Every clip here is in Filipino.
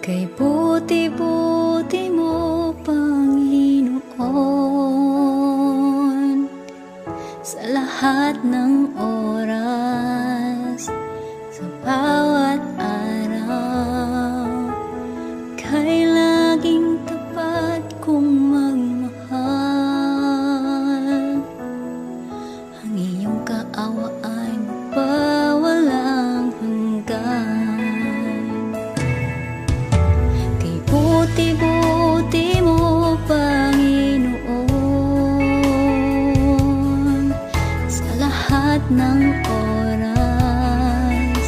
Kay buti-buti mo, Panginoon, sa lahat ng oras, sa bawat araw, kay laging tapat kong magmahal. Ang iyong kaawa ay magpawalang hanggan. Buti-buti mo, Panginoon, sa lahat ng oras,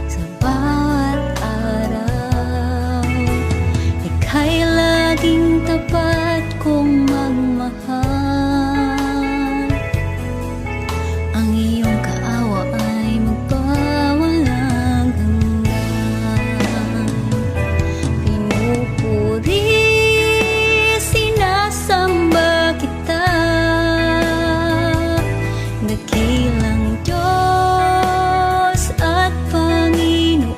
sa bawat araw, ika'y laging tapat kong magmahal. Ang iyong kaawa ay magpawalang hanggan. Pinupuri, sinasamba kita, dakilang Diyos at Panginoon.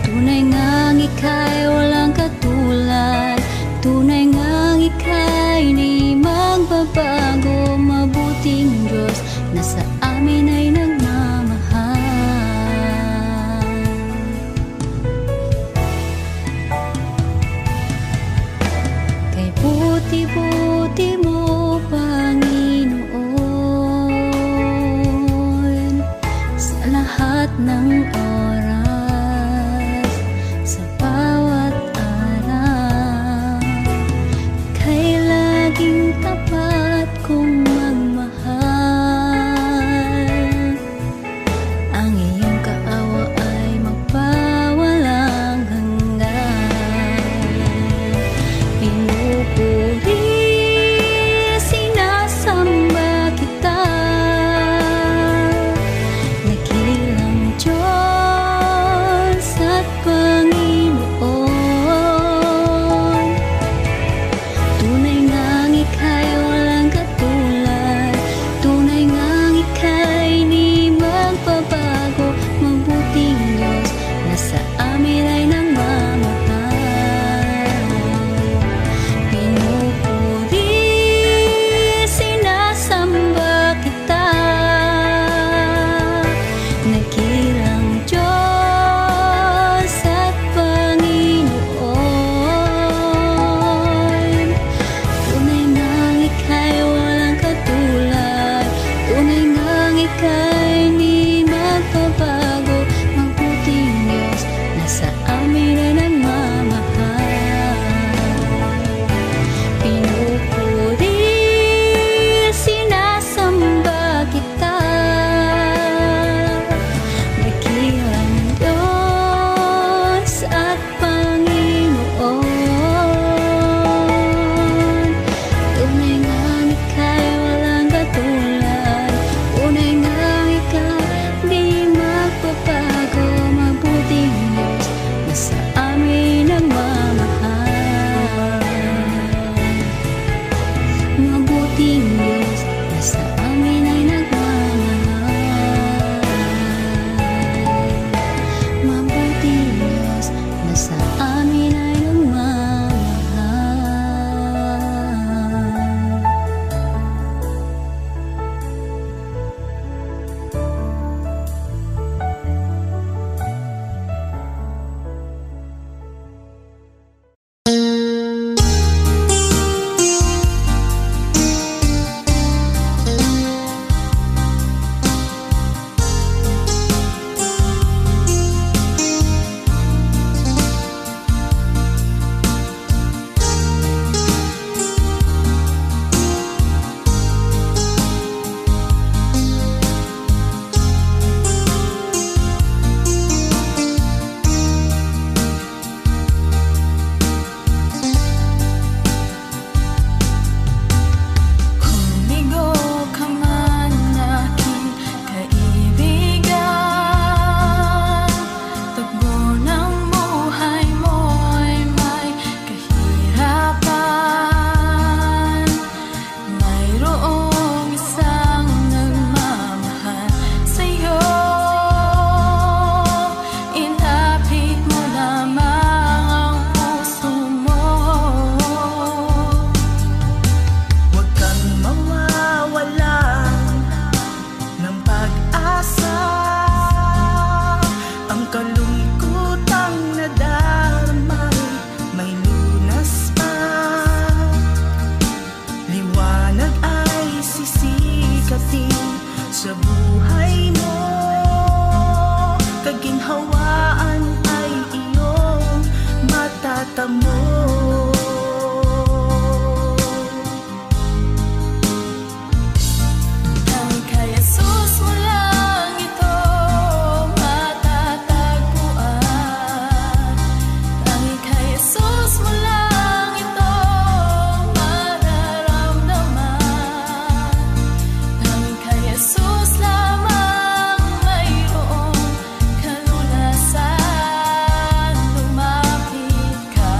Tunay ngang ika'y walang katulad, tunay ngang ika'y di magbabago. Mabuting Diyos na sa amin ay nagmamahal. Kay buti-buti mo, Panginoon, sa lahat ng oras, sa bawat araw, kay laging tapat kong magmahal. Ang iyong kaawa ay magpawalang hanggan. Pinupuri, sinasamba kita, dakilang Diyos at Panginoon. Tunay ngang ika'y mata mo. Tanging kay Jesus mo lang ito matatagpuan. Tanging kay Jesus mo lang ito mararamdaman. Tanging kay Jesus lamang mayroong kalunasan. Lumapit ka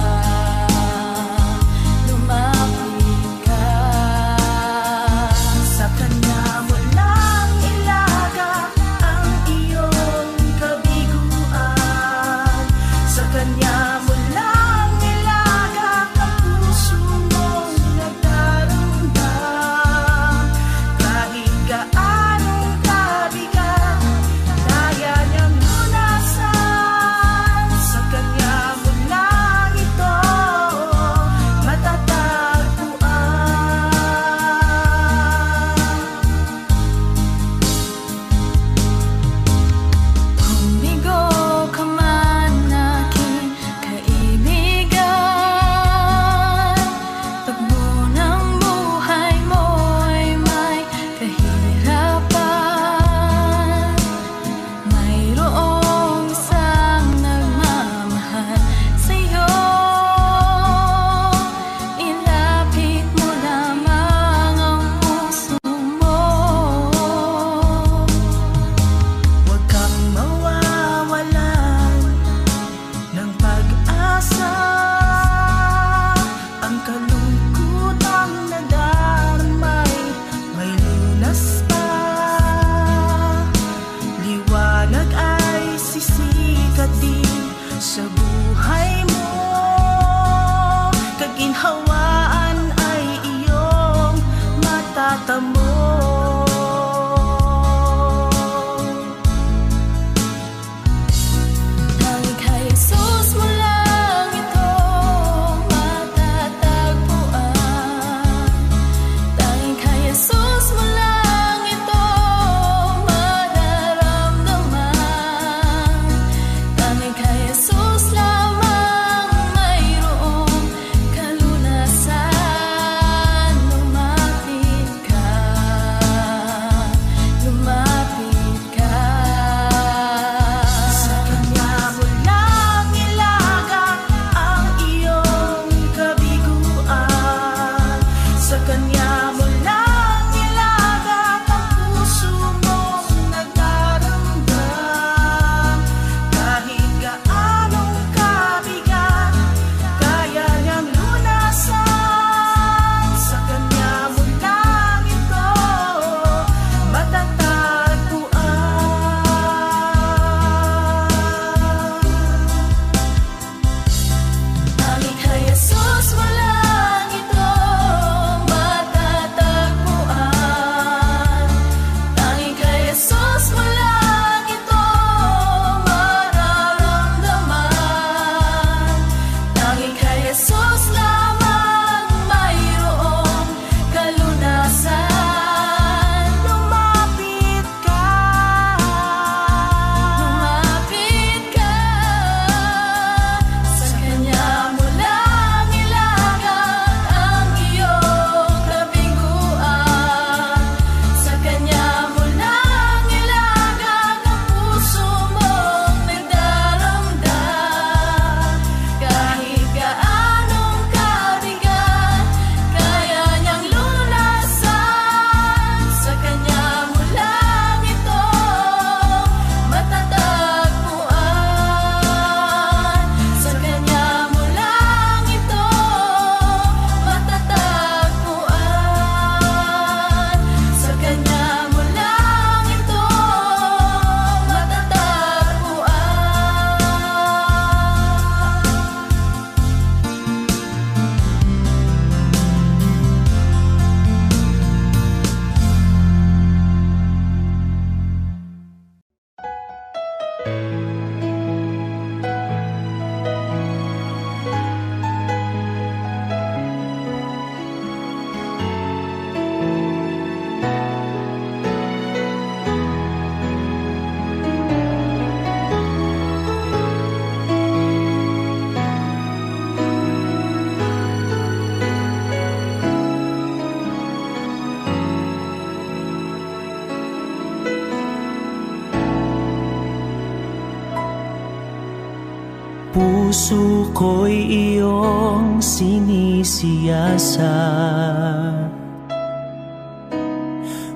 puso ko'y iyong sinisiyasat.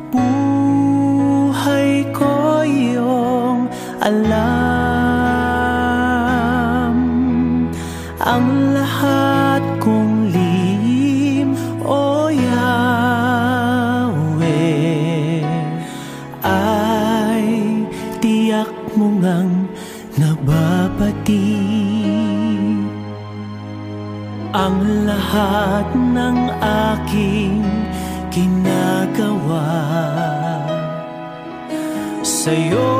Buhay ko iyong alam, ang lahat kong lihim, O Yahweh, ay tiyak mo ngang nababati. Ang lahat ng aking ginagawa sa'yo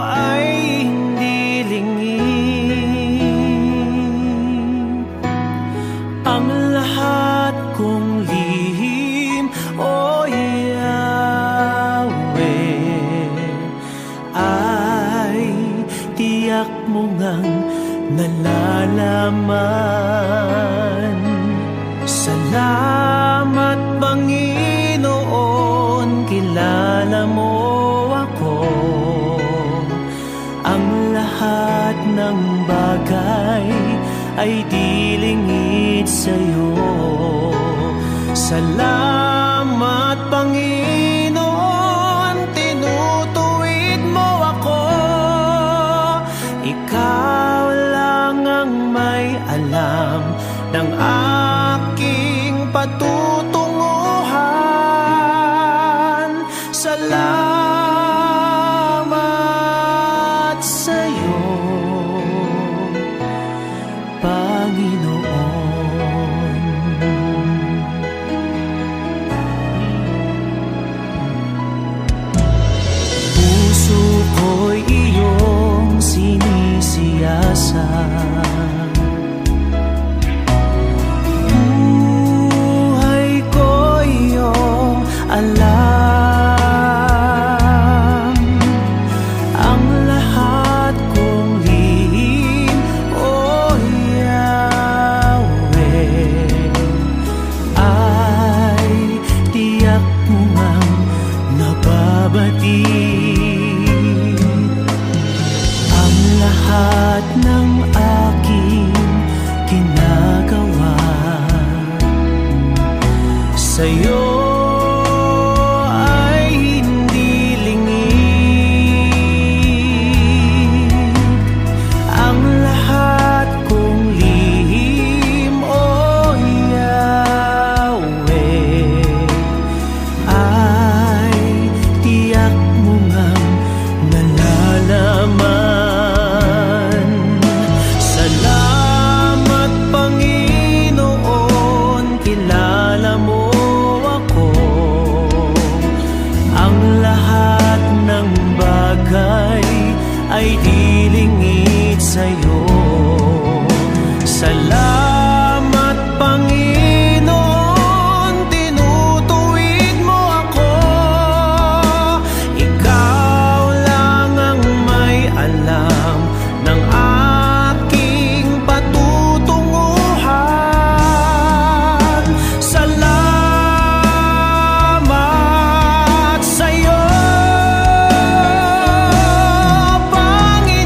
ay hindi lingid. Ang lahat kong lihim, O Yahweh, ay tiyak mo ngang nalalaman. Salamat, Panginoon, kilala mo ako. Ang lahat ng bagay ay di lingid sa'yo. Salamat, Panginoon, tinutuwid mo ako. Ikaw lang ang may alam ng aking patutunguhan. Salamat sa'yo, Panginoon. Puso ko'y iyong sinisiyasat. Alam, ang lahat kong lihim, O Yahweh, ay tiyak mo ngang nababati. Ang lahat ng aking ginagawa sa'yo ay di lingid sa'yo. Salamat, Panginoon, tinutuwid mo ako. Ikaw lang ang may alam ng aking patutunguhan. Salamat sa'yo, Panginoon.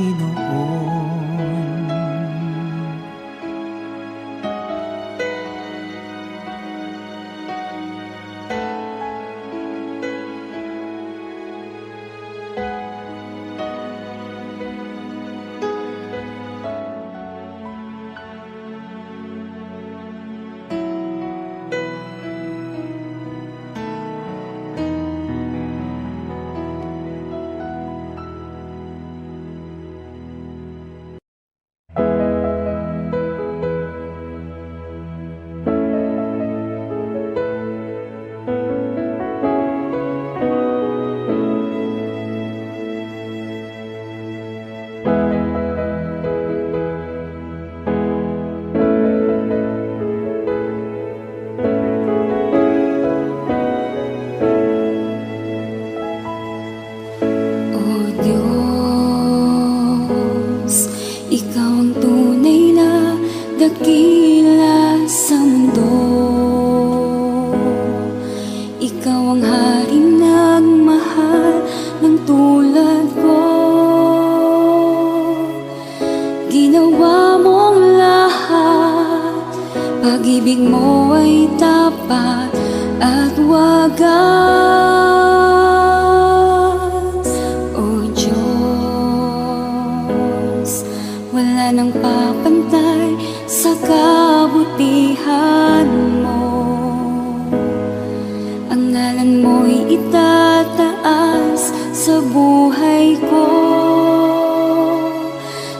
Panginoon. dakila sa mundo. Ikaw ang haring nagmahal ng tulad ko. Ginawa mong lahat, pag-ibig mo ay tapat at wagas. O Diyos, wala nang papantay sa kabutihan mo. Ang ngalan mo'y itataas sa buhay ko.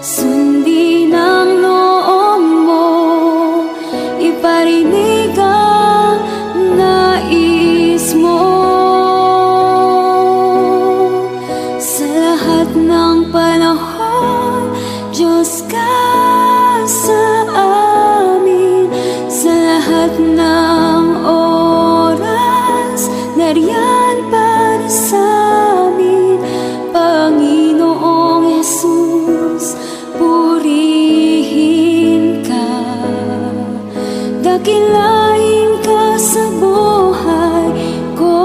Sundin ang loob mo, iparinig ang nais mo. Sa lahat ng panahon, Diyos ka sa amin. Sa lahat ng oras, nariyan para sa amin. Panginoong Jesus, purihin ka. Dakilain ka sa buhay ko,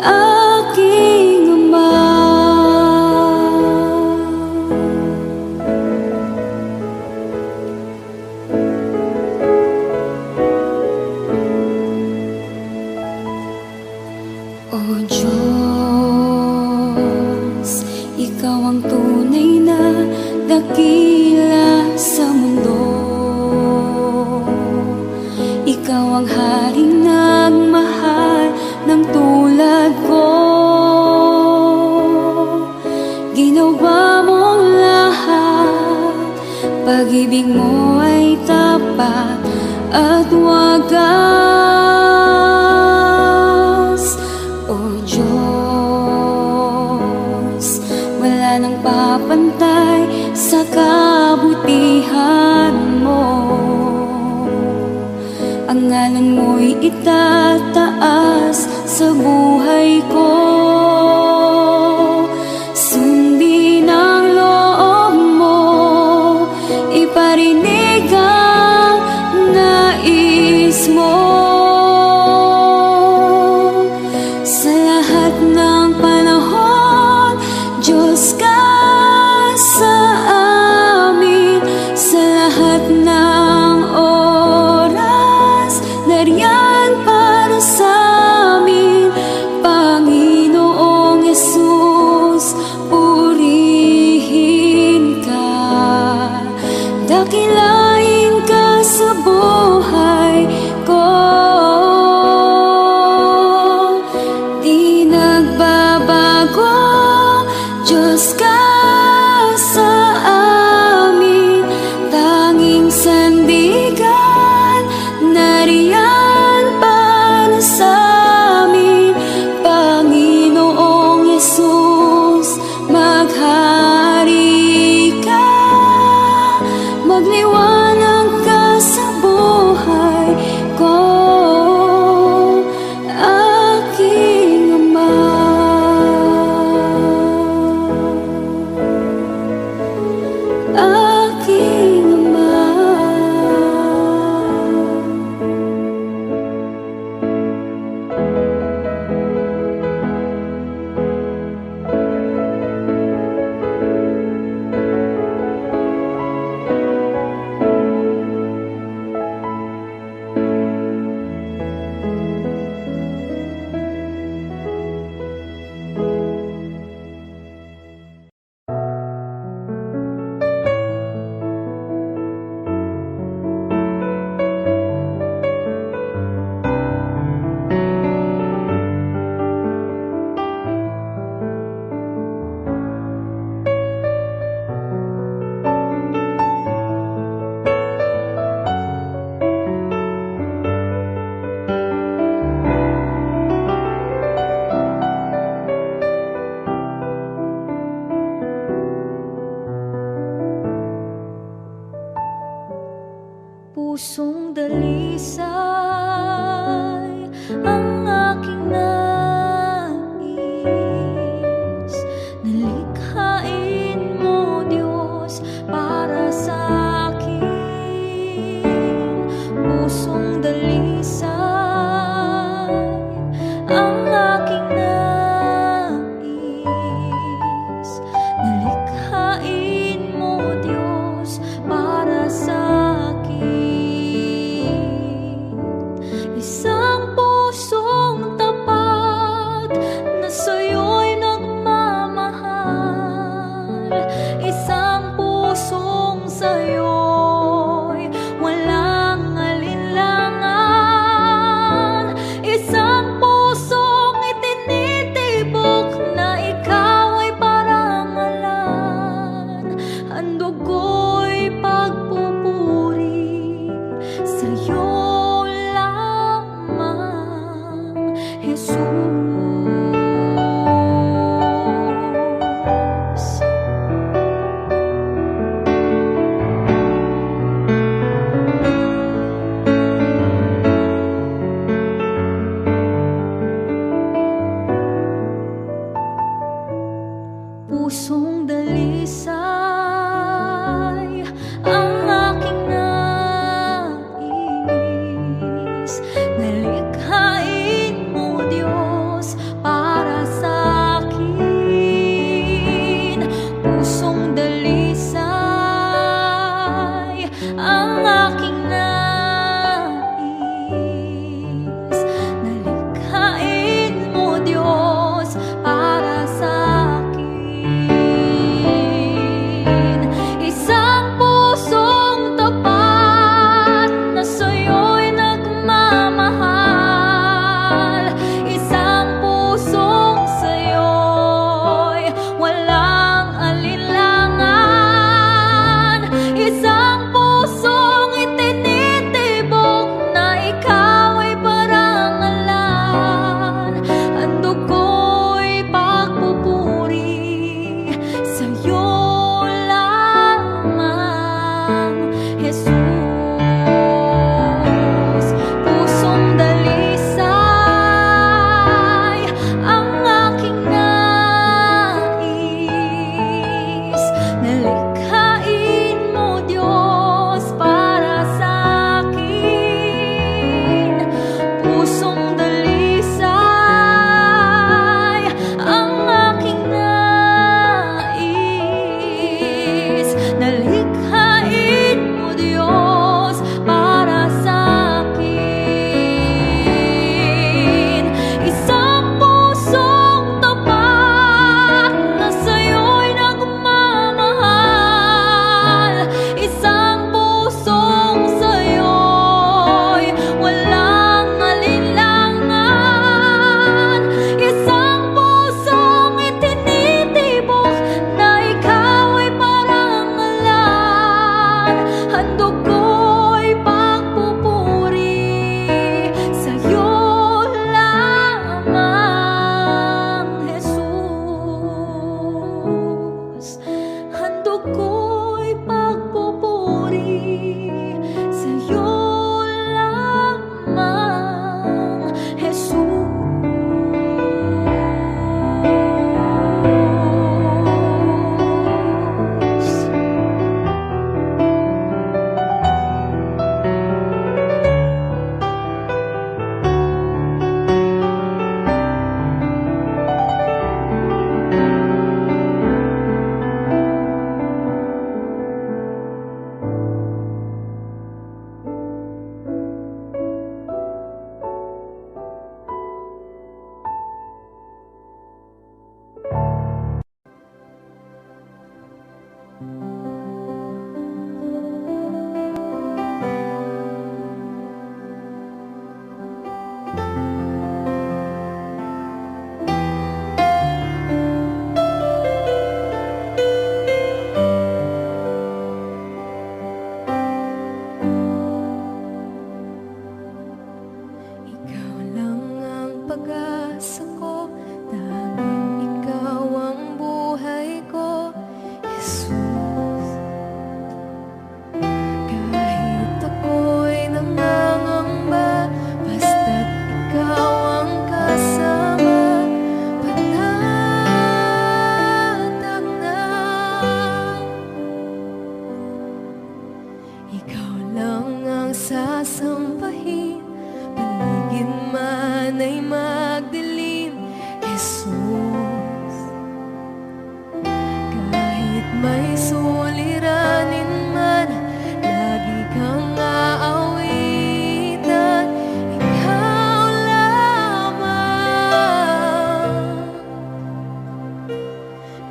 aking Ama. O Diyos, ikaw ang tunay na dakila sa mundo. Ikaw ang haring nagmahal ng tulad ko. Ginawa mong lahat, pag-ibig mo ay tapat at wagas. O Diyos, wala nang papantay sa kabutihan mo. Ang ngalan mo'y itataas sa buhay ko. Sundin ang loob mo, iparinig ang nais mo. Sa lahat ng panahon, Diyos ka sa amin. Sa lahat ng oras, nariyan para sa amin. Panginoon Pusong dalisay ang aking nais. Nalikhain mo, Diyos, para sa akin. Pusong dalisay ang aking nais. Nalikhain mo, Diyos, para sa akin. Isang pusong tapat na sa'yo'y nagmamahal. Isang pusong sa'yo'y walang alinlangan. Isang pusong itinitibok na ikaw ay parangalan. Handog ko'y pagpupuri sa'yo lamang, Jesus. Pusong dalisay ang aking nais. Nalikhain mo, Diyos, para sa akin. Pusong dalisay ang aking nais. Nalikhain mo, Diyos, para sa akin.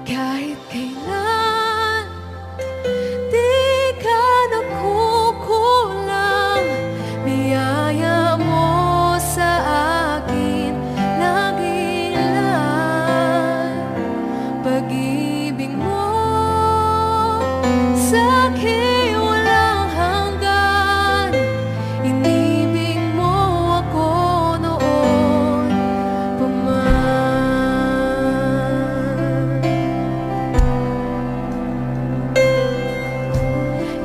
Kahit kailan di ka nakukulang, biyaya mo sa akin lagi lang. Pag-ibig mo sa akin walang hanggan. Inibig mo ako noon pa man.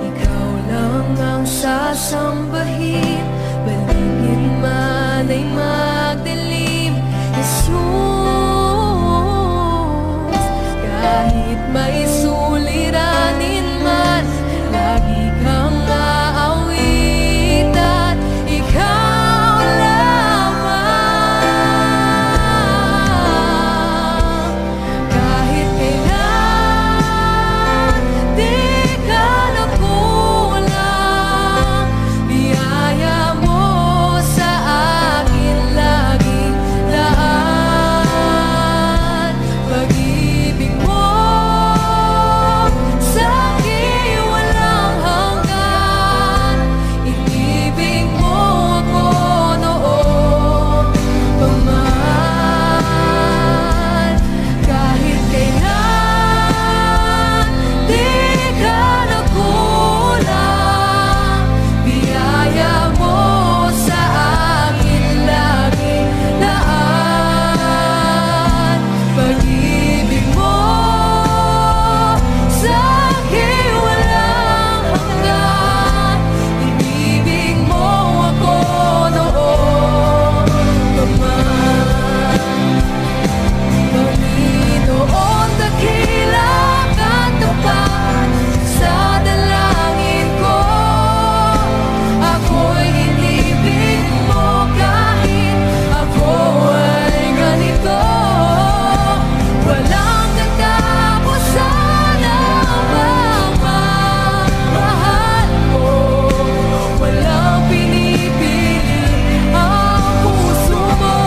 Ikaw lang ang sasambahin, baligid man ay magdilim. Jesus, kahit may suliranin man, lagi kang aawitan. Ikaw lamang. Kahit kailan di ka nakulang, biyaya mo sa akin laging laan. Pag-ibig mo sa akin walang hanggan. Inibig mo ako noon pa man. Kahit kailan di ka nakulang, biyaya mo sa akin laging laan. Pag-ibig mo sa akin walang hanggan. Inibig mo ako noon pa man. Panginoon, dakila ka tapat sa dalangin ko. Ako'y inibig mo kahit ako ay ganito. Walang katapusan ang pagmamahal mo. Walang pinipili ang puso mo.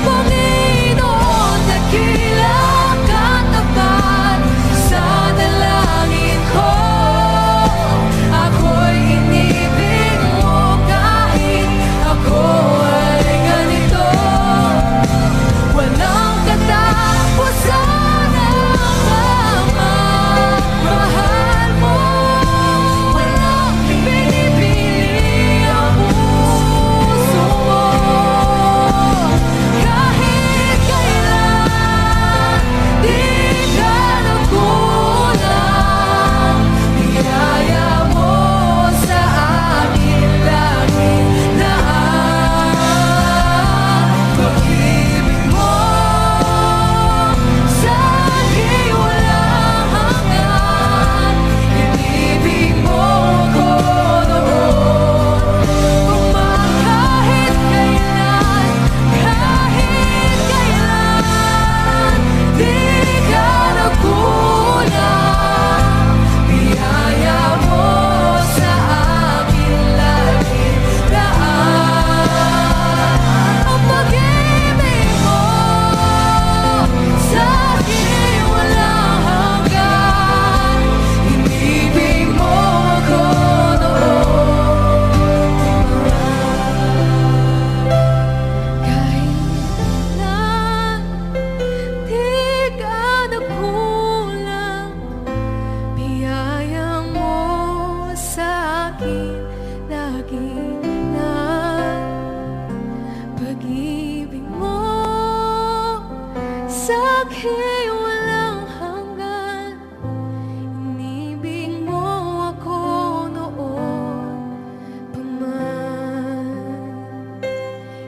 Panginoon, dakila ka tapat sa dalangin ko. Ako'y inibig mo kahit ako ay ganito. Walang katapusan ang pagmamahal mo. Walang pinipili ang puso mo. Kahit kailan di ka nakulang, biyaya mo sa akin laging laan. Pag-ibig mo sa akin walang hanggan. Inibig mo ako noon pa man. Kahit kailan di ka nakulang, biyaya mo sa akin laging laan. Ang pag-ibig mo sa akin walang hanggan. Inibig mo ako noon pa man. Kailan di ka nakulang, biyaya mo sa akin laging laan. Pag-ibig mo sa akin walang hanggan. Inibig mo ako noon pa man.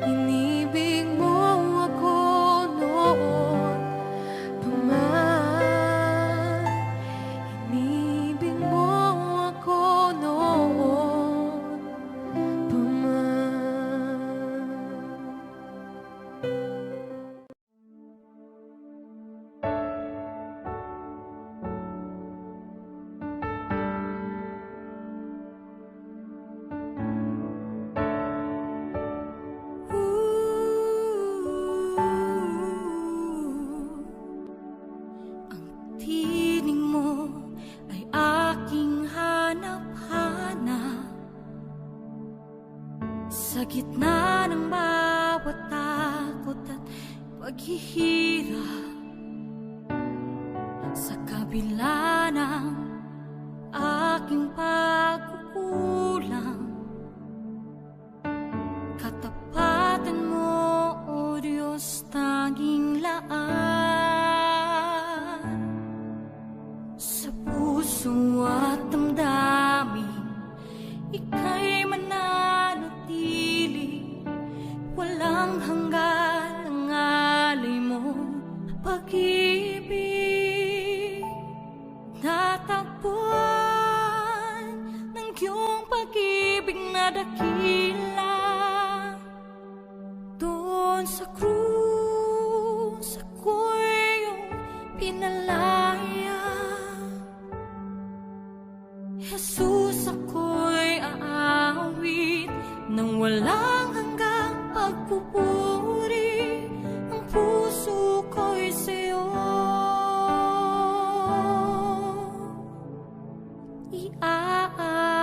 Inibig mo ako noon pa man. Inibig mo ako noon pa man. gitna ng bawat takot at paghihirap, sa kabila ng aking pagkukulang, katapatan mo, O Diyos, tanging laan. Sa puso at damdamin, ika'y mananatili, walang hanggan ang alay mong pag-ibig. Natagpuan ng iyong pag-ibig na dakila, doon sa krus ako'y iyong pinalaya. Jesus, ako'y aawit nang walang hanggang pagpupuri. Ang puso ko'y sa'yo iaalay.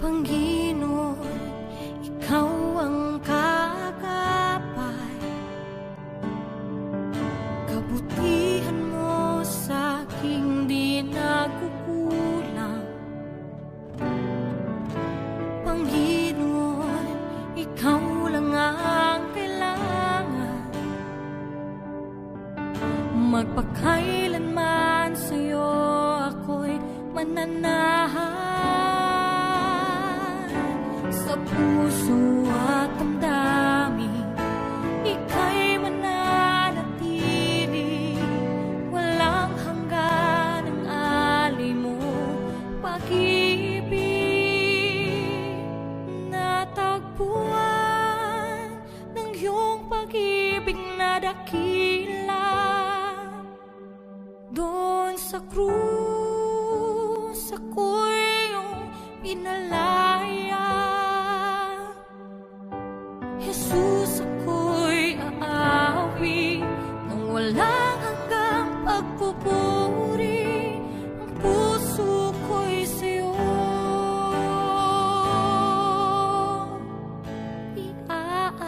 Panginoon, ikaw ang kagapay, kabutihan mo sa aking di nagkukulang. Panginoon, ikaw lang ang kailangan, magpakailanman sa'yo ako'y mananahan. Sa puso at damdamin, ika'y mananatili, walang hanggan ang alay mo pag-ibig. Natagpuan ng iyong pag-ibig na dakila, doon sa krus ako'y iyong pinalaya. Jesus, ako'y aawi nang walang hanggang pagpupuri. Ang puso ko'y sa'yo iaalay.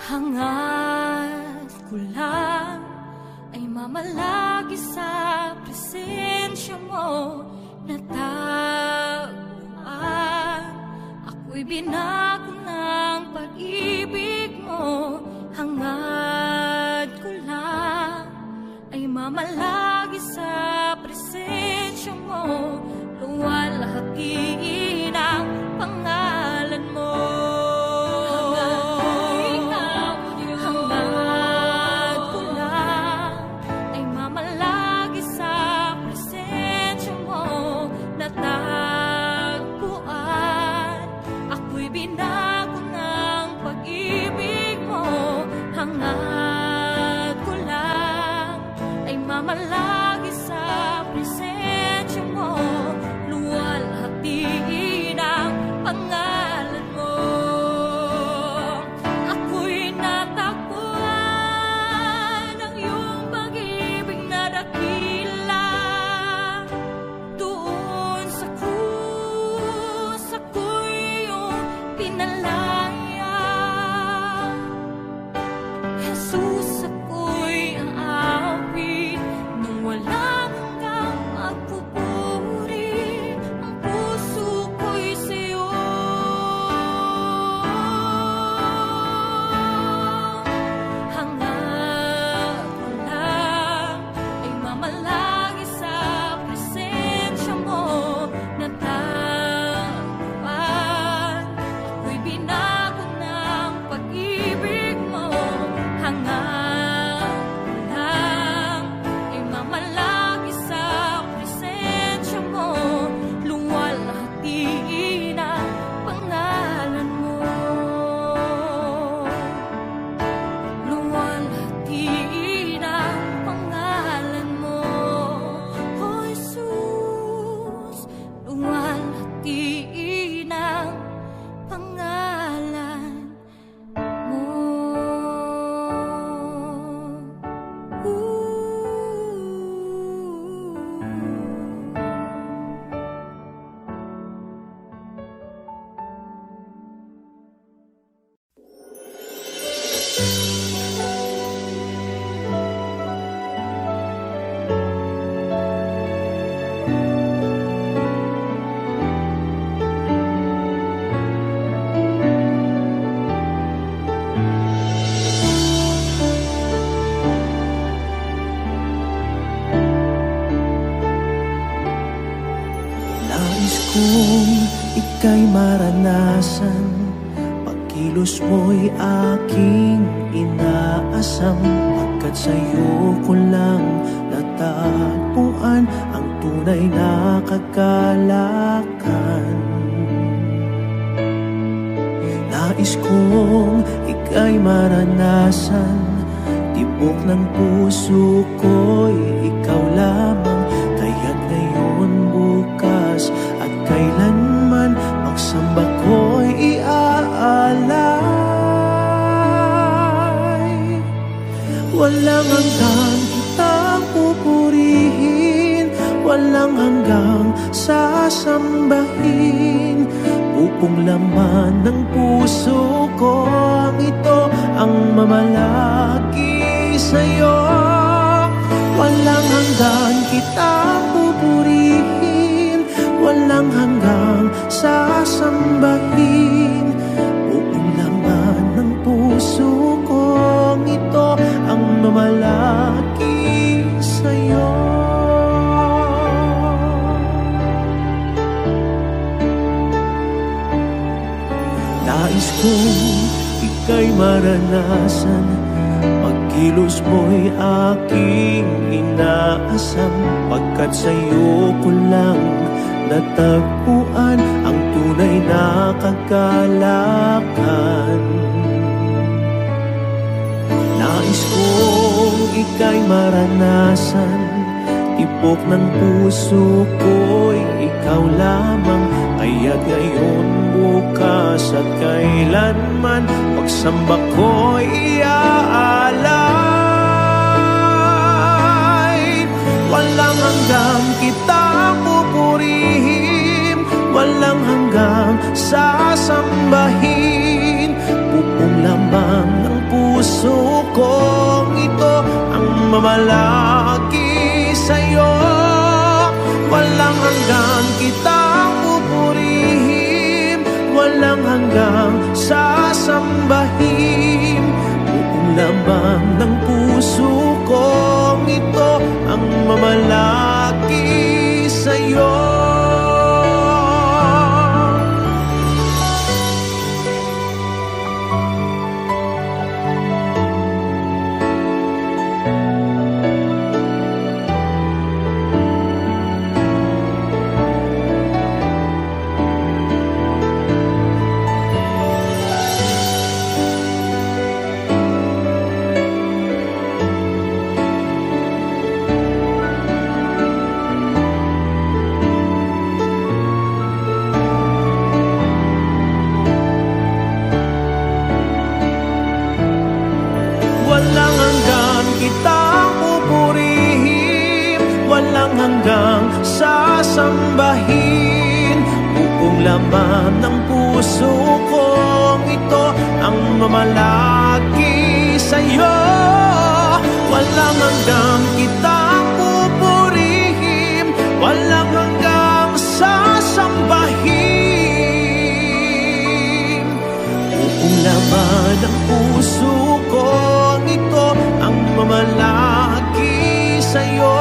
Hangad ko lang ay mamalagi sa presensya mo, natagpuan. Ako'y binago ng pag-ibig mo. Hangad ko lang ay mamalagi sa presensya mo, luwalhati ng pangalan mo. Binago ng pag-ibig mo. Hangad ko lang ay mamalagi sa presensya mo, luwalhati ika'y maranasan, pagkilos mo'y aking inaasam. Pagkat sa'yo ko lang natagpuan ang tunay na kagalakan. Nais kong ika'y maranasan, tibok ng puso ko'y ikaw lamang. Kaya't ngayon, bukas at kailanman, pagsamba ko'y iaalay. Walang hanggang kitang pupurihin, walang hanggang sasambahin. Upong laman ng puso ko ang ito ang mamalaki sa'yo. Walang hanggan kitang pupurihin, walang hanggang sasambahin. Upong laman ng puso ko ang ito ang mamalaki sa'yo. Nais kong ika'y maranasan, pagkilos mo'y aking inaasam. Pagkat sa'yo ko lang natagpuan ang tunay na kagalakan. Nais kong ika'y maranasan, tibok ng puso ko'y ikaw lamang. Kaya't ngayon, bukas at kailanman, pagsamba ko'y iaalay. Walang hanggang kitang pupurihin, walang hanggang sasambahin. Pupong lamang ng puso kong ito ang mamalaki sa'yo. Walang hanggang kitang pupurihin, walang hanggang sasambahin. Buong laman ng puso kong ito ang mamalaki sa'yo. Walang hanggang kitang pupurihin, walang hanggang sasambahin. Buong laman ng puso kong ito ang mamalaki sa'yo. Walang hanggang kitang pupurihin, walang hanggang sasambahin. Buong laman ng puso kong ito ang mamalaki sa'yo.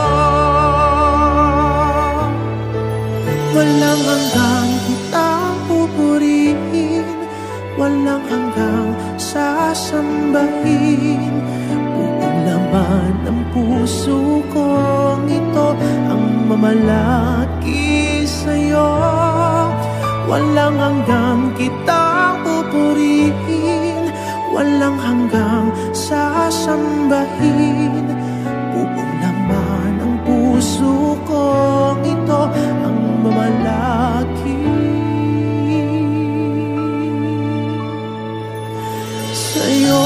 Walang hanggang kitang pupurihin, walang hanggang sasambahin. Buong laman ng puso kong ito ang mamalaki sa'yo. Walang hanggang kitang pupurihin, walang hanggang sasambahin. Buong laman ng puso kong ito ang mamalaki sa'yo.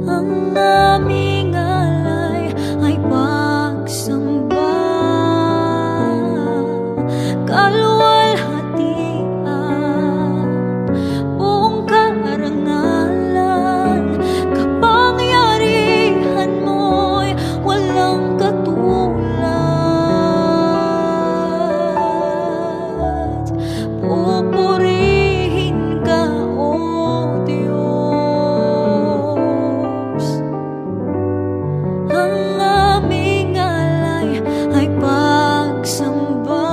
Ang aming alay ay pagsamba, kaluwalhatian, buong karangalan, kapangyarihan mo'y walang katulad. Pupurihin ka, O Diyos. Ang aming alay ay pagsamba,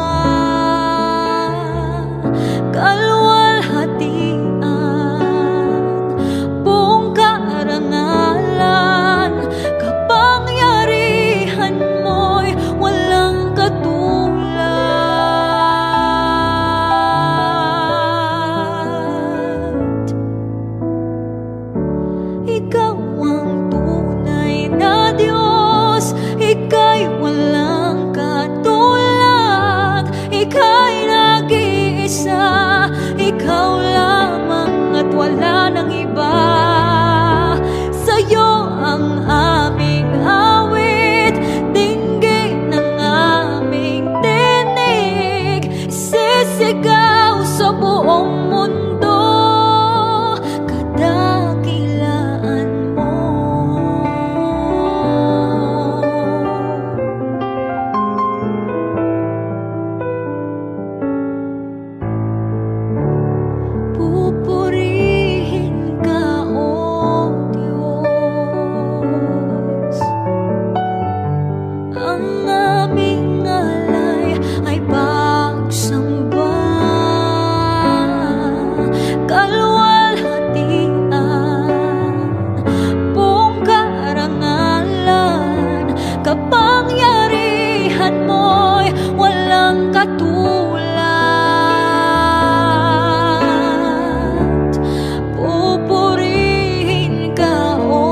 kaluwalhatian, buong karangalan, kapangyarihan mo'y walang katulad. Ikaw ang tunay na Diyos, Ika'y walang katulad, Ika'y nag-iisa, Ikaw lamang at wala nang iba. Sa'yo ang aming awit, dinggin ng aming tinig, isisigaw sa buong mundo, kadakilaan mo. Pupurihin ka, O Diyos. Ang aming alay ay pagsamba, kaluwalhatian, buong karangalan, kapangyarihan mo'y walang katulad. Pupurihin ka, O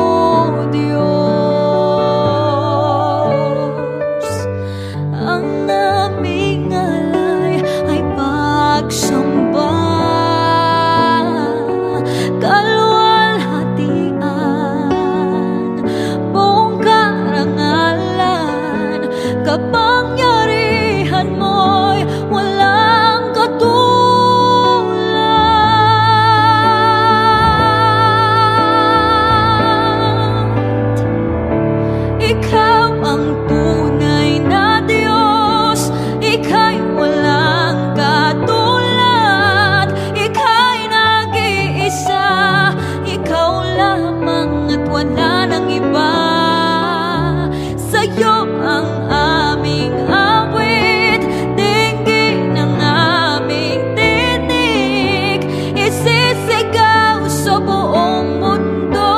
Diyos. Ang aming alay ay pagsamba, kaluwalhatian, buong karangalan, kapangyarihan mo'y walang katulad. Ikaw ang tunay na Diyos, Ika'y walang katulad, Ika'y nag-iisa, Ikaw lamang at wala nang iba. Sa'yo ang aming awit, dinggin ng aming tinig, isisigaw sa buong mundo.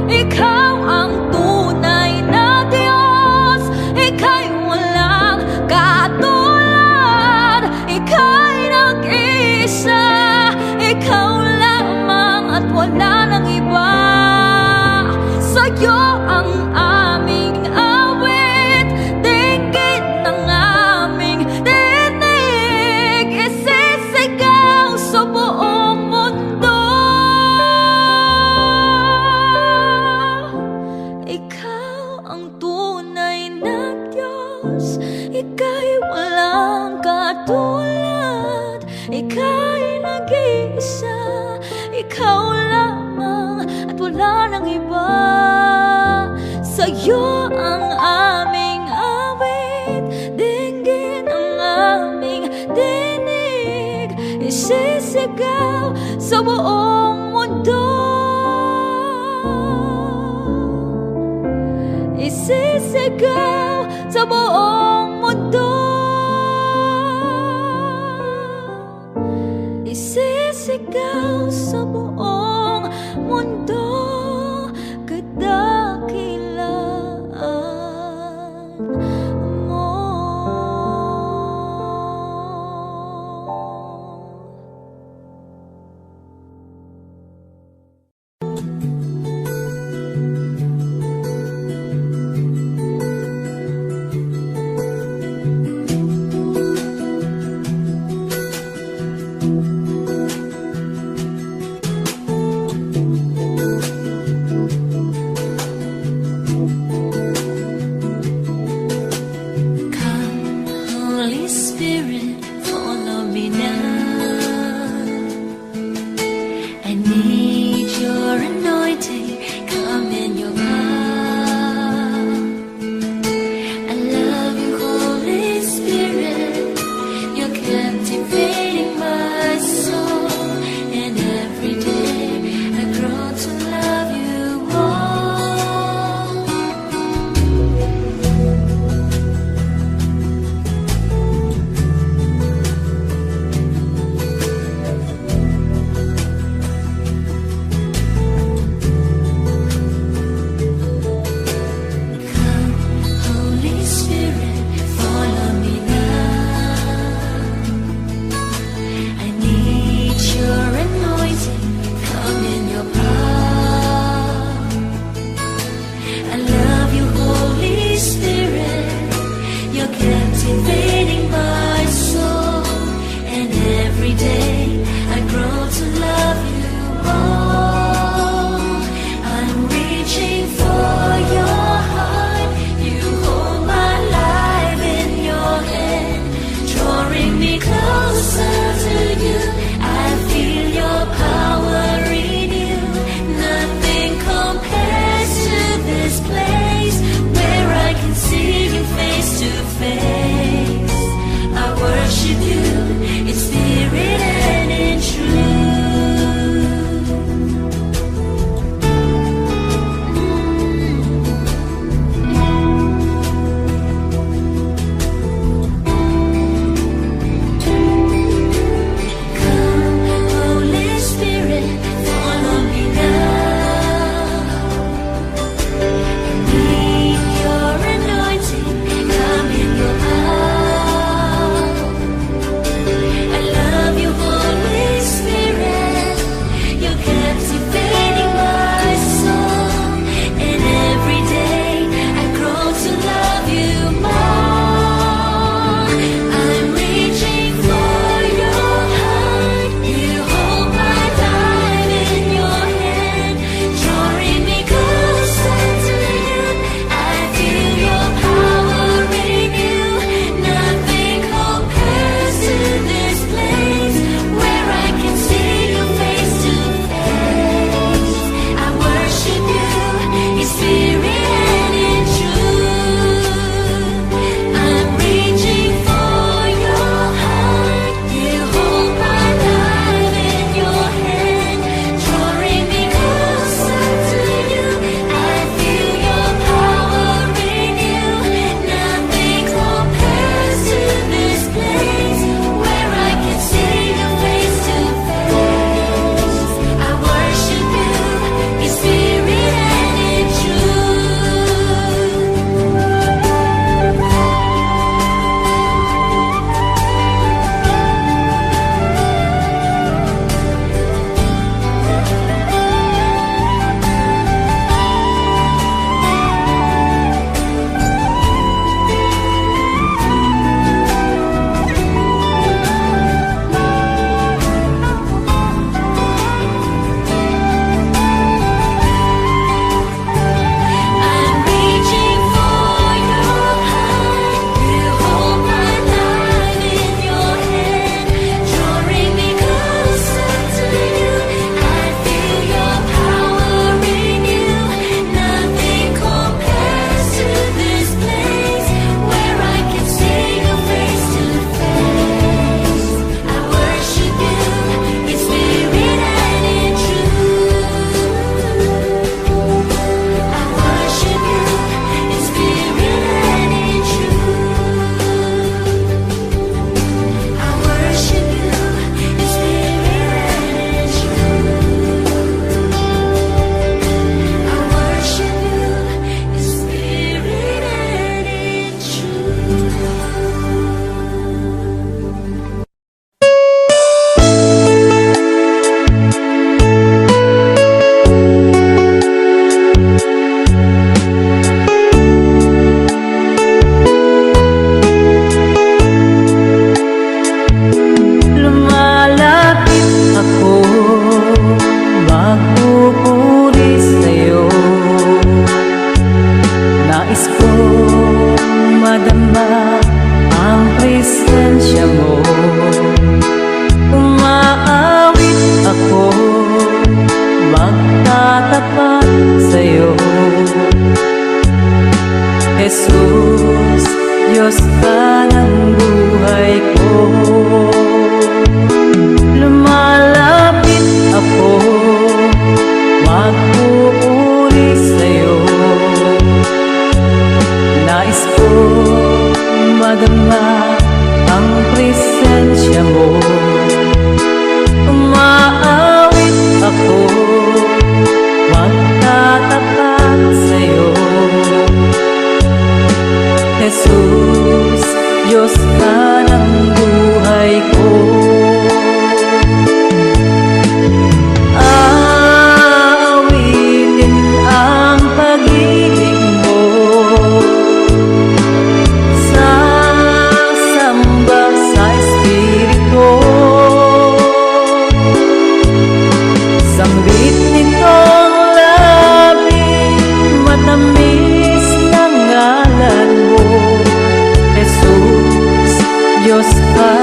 Ikaw ang tunay na Diyos, Ika'y walang katulad, Ika'y nag-iisa, Ikaw lamang at wala nang iba. Sa'yo ang aming awit, dinggin ng aming tinig, isisigaw sa buong mundo. Ikaw ang tunay na Diyos, Ika'y walang katulad, Ika'y nag-iisa, Ikaw lamang at wala nang iba. Sa'yo ang aming awit, dinggin ang aming tinig, isisigaw sa buong mundo. Isisigaw sa buong mundo. Isisigaw sa buong mundo, kadakilaan mo. presensya mo. Umaawit ako, magtatapat sa'yo. Jesus, Diyos ka ng buhay ko. Aawitin ang pag-ibig mo, sasamba sa Espiritu. Sambit nitong labing matamis na ngalan mo, Jesus, Diyos ka